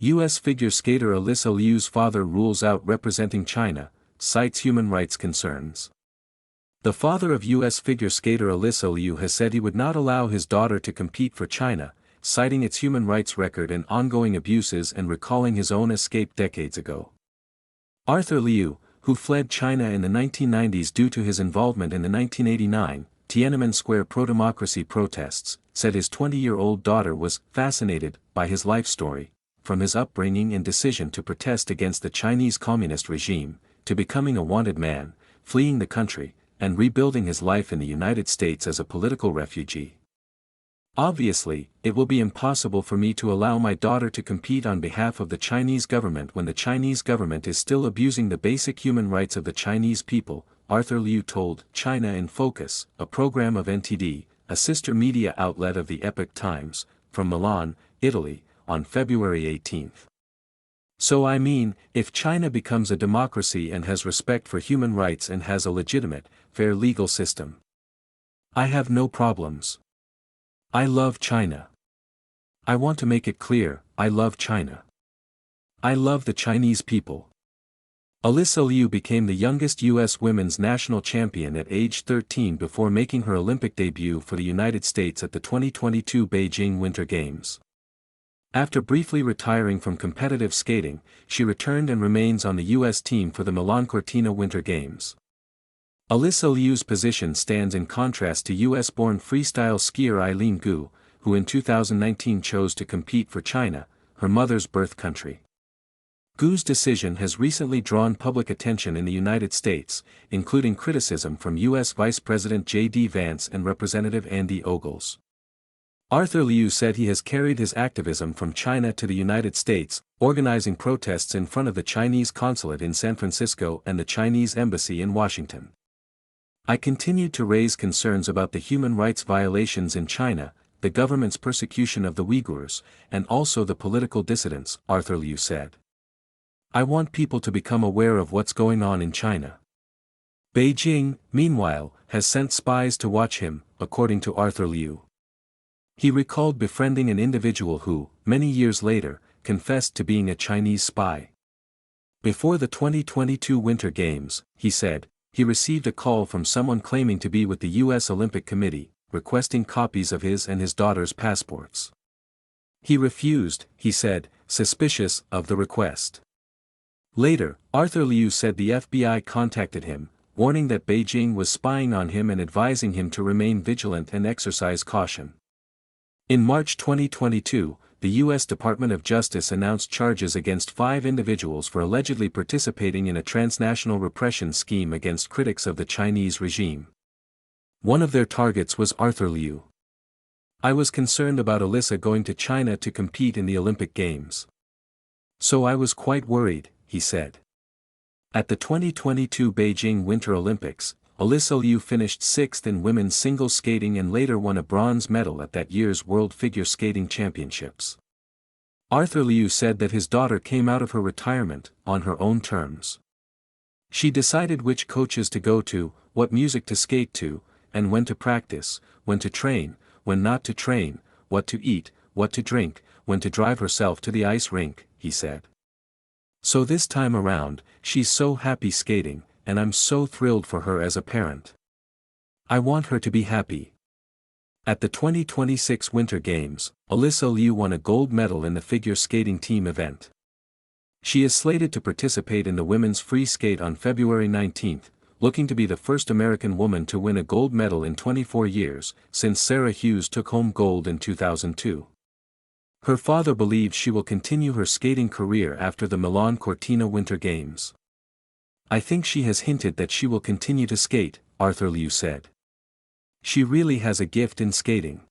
U.S. figure skater Alysa Liu's father rules out representing China, cites human rights concerns. The father of U.S. figure skater Alysa Liu has said he would not allow his daughter to compete for China, citing its human rights record and ongoing abuses and recalling his own escape decades ago. Arthur Liu, who fled China in the 1990s due to his involvement in the 1989 Tiananmen Square pro-democracy protests, said his 20-year-old daughter was fascinated by his life story, from his upbringing and decision to protest against the Chinese communist regime, to becoming a wanted man, fleeing the country, and rebuilding his life in the United States as a political refugee. Obviously, it will be impossible for me to allow my daughter to compete on behalf of the Chinese government when the Chinese government is still abusing the basic human rights of the Chinese people, Arthur Liu told China in Focus, a program of NTD, a sister media outlet of the Epoch Times, from Milan, Italy, on February 18. So I mean, if China becomes a democracy and has respect for human rights and has a legitimate, fair legal system, I have no problems. I love China. I want to make it clear, I love China. I love the Chinese people. Alysa Liu became the youngest U.S. women's national champion at age 13 before making her Olympic debut for the United States at the 2022 Beijing Winter Games. After briefly retiring from competitive skating, she returned and remains on the U.S. team for the Milan Cortina Winter Games. Alysa Liu's position stands in contrast to U.S.-born freestyle skier Eileen Gu, who in 2019 chose to compete for China, her mother's birth country. Gu's decision has recently drawn public attention in the United States, including criticism from U.S. Vice President J.D. Vance and Representative Andy Ogles. Arthur Liu said he has carried his activism from China to the United States, organizing protests in front of the Chinese consulate in San Francisco and the Chinese embassy in Washington. I continued to raise concerns about the human rights violations in China, the government's persecution of the Uyghurs, and also the political dissidents, Arthur Liu said. I want people to become aware of what's going on in China. Beijing, meanwhile, has sent spies to watch him, according to Arthur Liu. He recalled befriending an individual who, many years later, confessed to being a Chinese spy. Before the 2022 Winter Games, he said, he received a call from someone claiming to be with the U.S. Olympic Committee, requesting copies of his and his daughter's passports. He refused, he said, suspicious of the request. Later, Arthur Liu said the FBI contacted him, warning that Beijing was spying on him and advising him to remain vigilant and exercise caution. In March 2022, the U.S. Department of Justice announced charges against 5 individuals for allegedly participating in a transnational repression scheme against critics of the Chinese regime. One of their targets was Arthur Liu. I was concerned about Alysa going to China to compete in the Olympic Games. So I was quite worried, he said. At the 2022 Beijing Winter Olympics, Alysa Liu finished 6th in women's single skating and later won a bronze medal at that year's World Figure Skating Championships. Arthur Liu said that his daughter came out of her retirement on her own terms. She decided which coaches to go to, what music to skate to, and when to practice, when to train, when not to train, what to eat, what to drink, when to drive herself to the ice rink, he said. So this time around, she's so happy skating, and I'm so thrilled for her as a parent. I want her to be happy. At the 2026 Winter Games, Alysa Liu won a gold medal in the figure skating team event. She is slated to participate in the women's free skate on February 19, looking to be the first American woman to win a gold medal in 24 years, since Sarah Hughes took home gold in 2002. Her father believes she will continue her skating career after the Milan Cortina Winter Games. I think she has hinted that she will continue to skate, Arthur Liu said. She really has a gift in skating.